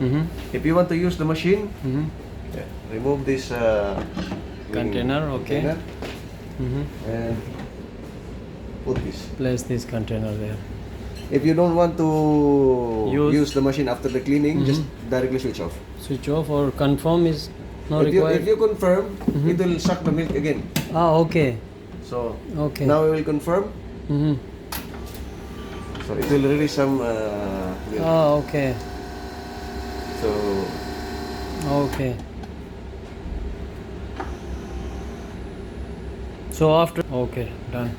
Mm-hmm. If you want to use the machine, Mm-hmm. remove this Container, okay. container Mm-hmm. and put this. Place this container there. If you don't want to Use- use the machine after the cleaning, just directly switch off. Switch off or confirm is not If you required. confirm, it will suck the milk again. Ah, okay. So Okay. now we will confirm. Mm-hmm. So it will release some milk. Ah, okay. So Okay. So after, okay, done.